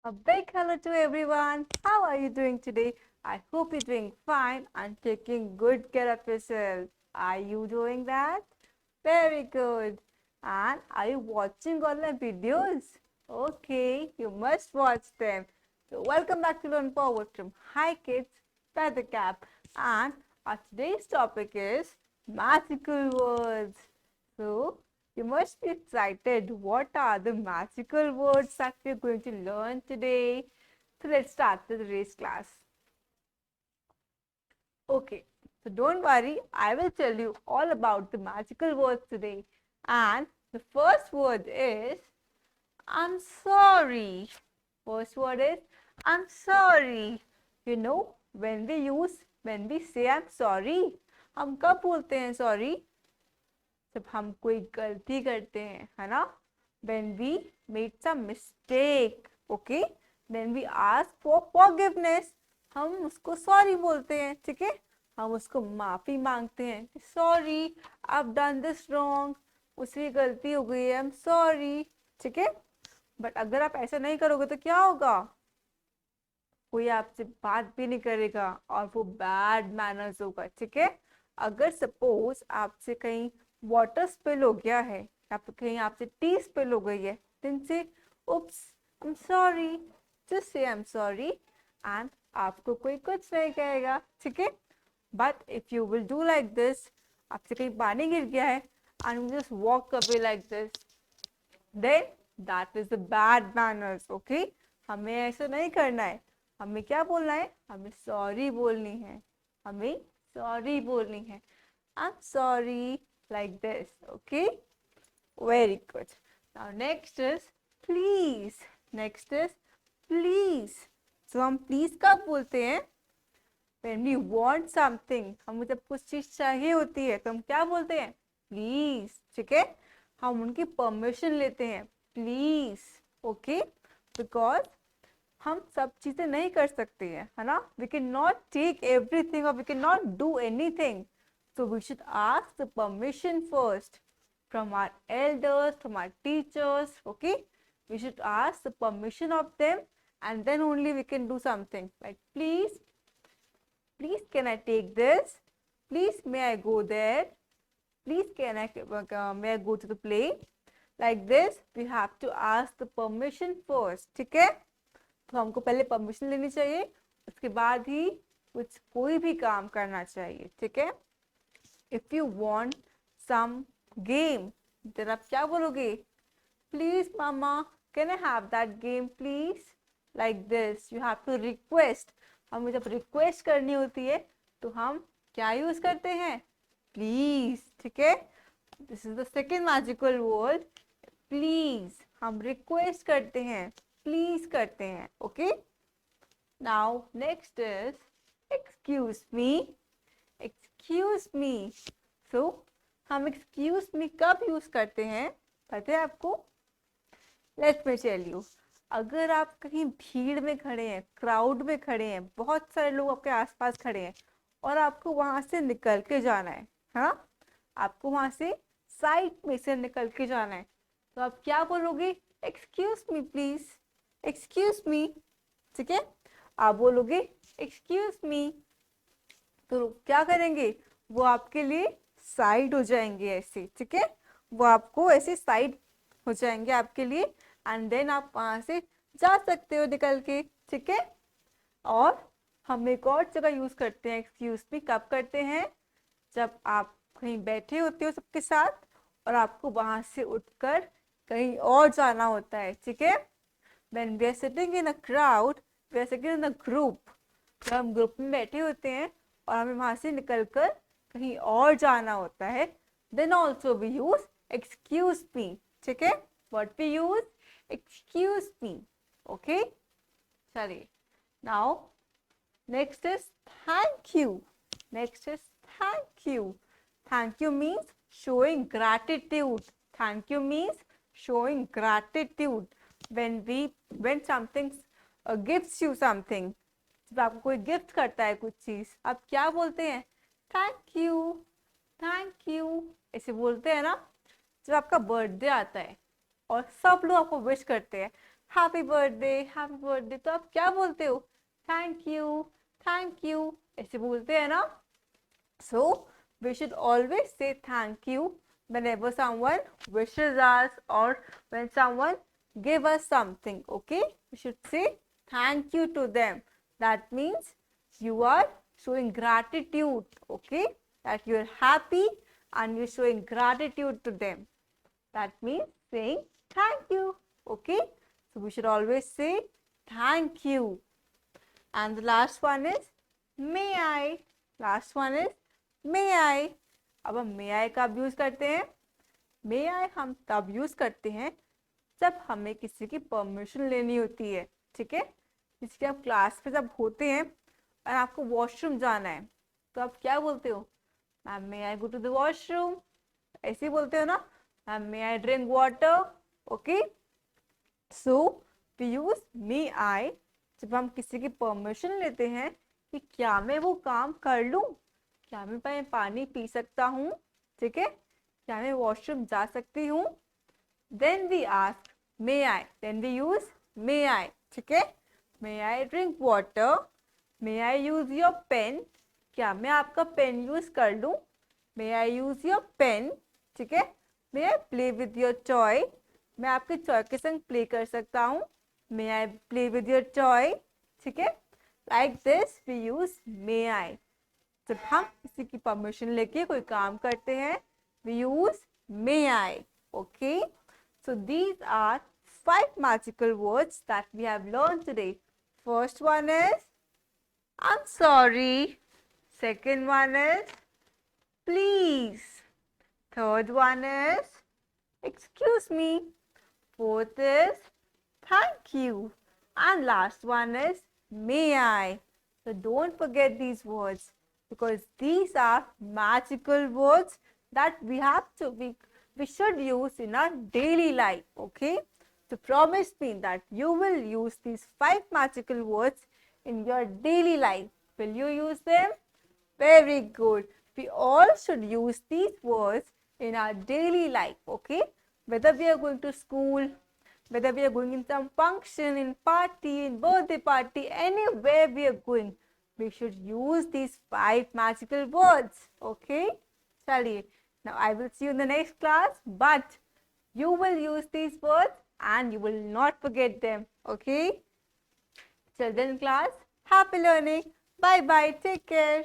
A big hello to everyone. How are you doing today? I hope you're doing fine and taking good care of yourself. Are you doing that? Very good. And are you watching all my videos? Okay, you must watch them. So welcome back to Learn Forward from Hi Kids by the Cap. And our today's topic is magical words. So you must be excited. What are the magical words that we're going to learn today? So let's start the today's class. Okay, so don't worry, I will tell you all about the magical words today. And the first word is I'm sorry. First word is I'm sorry. You know, when we say I'm sorry, हम कब बोलते हैं sorry? जब हम कोई गलती करते हैं, है ना? When we made some mistake, okay? Then we ask for forgiveness. हम उसको सॉरी बोलते हैं, ठीक है? हम उसको माफी मांगते हैं, sorry, I've done this wrong, उसकी गलती हो गई है, I'm sorry, ठीक है? बट अगर आप ऐसा नहीं करोगे तो क्या होगा? कोई आपसे बात भी नहीं करेगा और वो बैड मैनर्स होगा, ठीक है? अगर सपोज आपसे कहीं वाटर स्पिल हो गया है या फिर कहीं आपसे टी स्पिल हो गई है, then say oops, I am sorry, just say I am sorry and आपको कोई कुछ नहीं कहेगा, ठीक है? But if you will do like this, आपसे कहीं पानी गिर गया है and you just walk away like this, then that is the bad manners, okay? हमें ऐसा नहीं करना है. हमें क्या बोलना है? हमें सॉरी बोलनी है. हमें सॉरी बोलनी है. I'm sorry, like this, okay? Very good. Now next is please. Next is please. So हम please कब बोलते हैं? When we want something, हमें जब कुछ चीज चाहिए होती है तो हम क्या बोलते हैं? Please, ठीक है? हम उनकी परमिशन लेते हैं, प्लीज, ओके? बिकॉज हम सब चीजें नहीं कर सकते हैं, है ना? We can not take everything और we can not do anything. So we should ask the permission first from our elders, from our teachers, okay? We should ask the permission of them and then only we can do something. Like please can I take this? Please may I go there? Please may I go to the play? Like this we have to ask the permission first, ठीक है? तो हमको पहले permission लेनी चाहिए, उसके बाद ही कुछ कोई भी काम करना चाहिए, ठीक है? If you want some game, then आप क्या बोलोगे? Please mama, can I have that game please? Like this, you have to request. हमें जब रिक्वेस्ट करनी होती है तो हम क्या यूज करते हैं? प्लीज, ठीक है? This is the second magical word, please. हम रिक्वेस्ट करते हैं, प्लीज करते हैं, okay? Now next is excuse me. Excuse me. So हम एक्सक्यूज मी कब यूज करते हैं पता है आपको? Let me tell you. अगर आप कहीं भीड़ में खड़े हैं, क्राउड में खड़े हैं, बहुत सारे लोग आपके आसपास खड़े हैं और आपको वहां से निकल के जाना है, हाँ? आपको वहां से साइड में से निकल के जाना है, तो आप क्या बोलोगे? Excuse me please, excuse me, ठीक है? आप बोलोगे एक्सक्यूज मी, तो क्या करेंगे? वो आपके लिए साइड हो जाएंगे ऐसे, ठीक है? वो आपको ऐसे साइड हो जाएंगे आपके लिए एंड देन आप वहां से जा सकते हो निकल के, ठीक है? और हम एक और जगह यूज करते हैं एक्सक्यूज मी. कब करते हैं? जब आप कहीं बैठे होते हो सबके साथ और आपको वहां से उठकर कहीं और जाना होता है, ठीक है? When we are sitting in a crowd, we are sitting in a group. जब हम ग्रुप में बैठे होते हैं और हमें वहां से निकलकर कहीं और जाना होता है, then also we use excuse me, ठीक है? What we use? Excuse me, okay? चलिए. Now next is thank you. Next is thank you. Thank you means showing gratitude. Thank you means showing gratitude. When something gives you something, जब आपको कोई gift करता है कुछ चीज, आप क्या बोलते हैं? थैंक यू, थैंक यू, ऐसे बोलते हैं ना? जब आपका बर्थडे आता है और सब लोग आपको विश करते हैं, हैप्पी बर्थडे, तो आप क्या बोलते हो? थैंक यू ऐसे बोलते हैं ना. So we should always say thank you whenever someone wishes us or when someone give us something. Okay, we should say thank you to them. That means you are showing gratitude. Okay, that you are happy and you're showing gratitude to them. That means saying thank you. Okay, so we should always say thank you. And the last one is may I. Last one is may I. अब हम may I कब use करते हैं? may I हम तब use करते हैं जब हमें किसी की परमिशन लेनी होती है. ठीक है, जिसके आप क्लास पे जब होते हैं और आपको वॉशरूम जाना है तो आप क्या बोलते हो? Ma'am may I go to the washroom, ऐसे ही बोलते हो ना. Ma'am may I drink water. Okay, so we use may I जब हम किसी की परमिशन लेते हैं कि क्या मैं वो काम कर लूं, क्या मैं पानी पी सकता हूँ, ठीक है, क्या मैं वॉशरूम जा सकती हूँ. Then we ask may I, then we use may I. ठीक है, may I drink water, may I use your pen, क्या मैं आपका पेन यूज कर लूं. May I use your pen. ठीक है, may I play with your toy, मैं आपके टॉय के संग प्ले कर सकता हूँ. May I play with your toy. ठीक है, like this we use may I. जब हम किसी की परमिशन लेके कोई काम करते हैं we use may I. Okay, so these are 5 magical words that we have learned today. First one is I'm sorry. Second one is please. Third one is excuse me. Fourth is thank you. And last one is may I. So don't forget these words because these are magical words that we should use in our daily life. Okay, so promise me that you will use these 5 magical words in your daily life. Will you use them? Very good. We all should use these words in our daily life. Okay, whether we are going to school, whether we are going in some function, in party, in birthday party, anywhere we are going, we should use these 5 magical words. Okay, chaliye. Now I will see you in the next class, but you will use these words and you will not forget them. Okay, till then class, happy learning. Bye bye, take care.